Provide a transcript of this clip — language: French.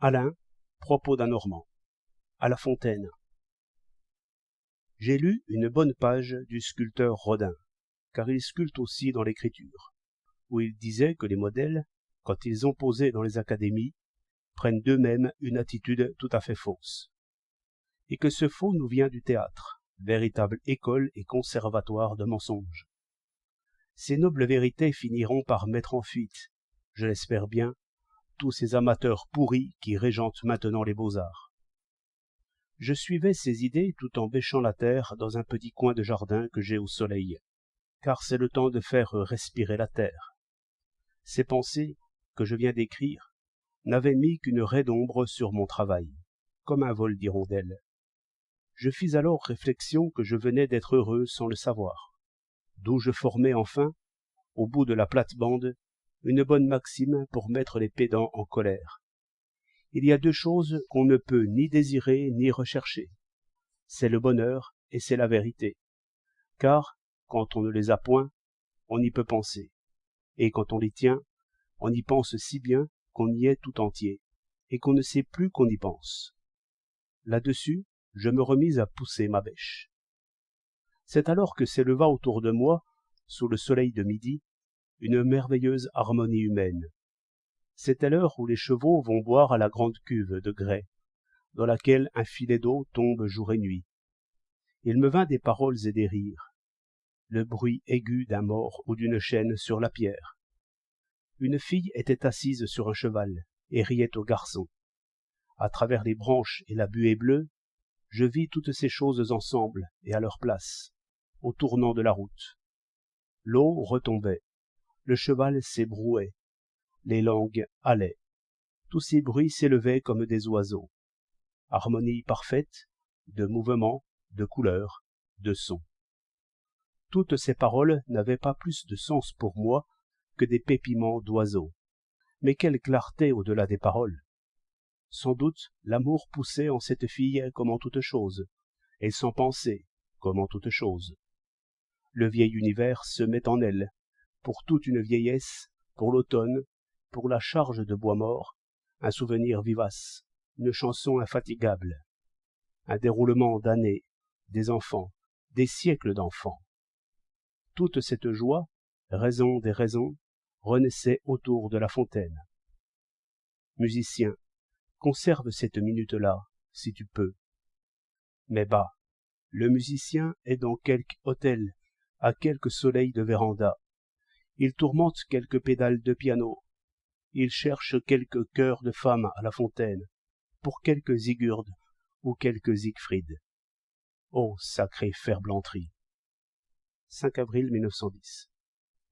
Alain, propos d'un Normand. À La Fontaine. J'ai lu une bonne page du sculpteur Rodin, car il sculpte aussi dans l'écriture, où il disait que les modèles, quand ils ont posé dans les académies, prennent d'eux-mêmes une attitude tout à fait fausse, et que ce faux nous vient du théâtre, véritable école et conservatoire de mensonges. Ces nobles vérités finiront par mettre en fuite, je l'espère bien, tous ces amateurs pourris qui régentent maintenant les beaux-arts. Je suivais ces idées tout en bêchant la terre dans un petit coin de jardin que j'ai au soleil, car c'est le temps de faire respirer la terre. Ces pensées, que je viens d'écrire, n'avaient mis qu'une raie d'ombre sur mon travail, comme un vol d'hirondelles. Je fis alors réflexion que je venais d'être heureux sans le savoir, d'où je formai enfin, au bout de la plate-bande, une bonne maxime pour mettre les pédants en colère. Il y a deux choses qu'on ne peut ni désirer ni rechercher. C'est le bonheur et c'est la vérité. Car, quand on ne les a point, on y peut penser. Et quand on les tient, on y pense si bien qu'on y est tout entier, et qu'on ne sait plus qu'on y pense. Là-dessus, je me remis à pousser ma bêche. C'est alors que s'éleva autour de moi, sous le soleil de midi, une merveilleuse harmonie humaine. C'était l'heure où les chevaux vont boire à la grande cuve de grès, dans laquelle un filet d'eau tombe jour et nuit. Il me vint des paroles et des rires, le bruit aigu d'un mort ou d'une chaîne sur la pierre. Une fille était assise sur un cheval et riait au garçon. À travers les branches et la buée bleue, je vis toutes ces choses ensemble et à leur place, au tournant de la route. L'eau retombait, le cheval s'ébrouait, les langues allaient. Tous ces bruits s'élevaient comme des oiseaux. Harmonie parfaite, de mouvements, de couleurs, de sons. Toutes ces paroles n'avaient pas plus de sens pour moi que des pépiments d'oiseaux. Mais quelle clarté au-delà des paroles! Sans doute l'amour poussait en cette fille comme en toute chose, et sans penser, comme en toute chose. Le vieil univers se met en elle, pour toute une vieillesse, pour l'automne, pour la charge de bois mort, un souvenir vivace, une chanson infatigable, un déroulement d'années, des enfants, des siècles d'enfants. Toute cette joie, raison des raisons, renaissait autour de La Fontaine. Musicien, conserve cette minute-là, si tu peux. Mais bah, le musicien est dans quelque hôtel, à quelque soleil de véranda. Il tourmente quelques pédales de piano. Il cherche quelques chœurs de femmes à La Fontaine, pour quelques Sigurd ou quelques Siegfried. Oh, sacrée ferblanterie. 5 avril 1910.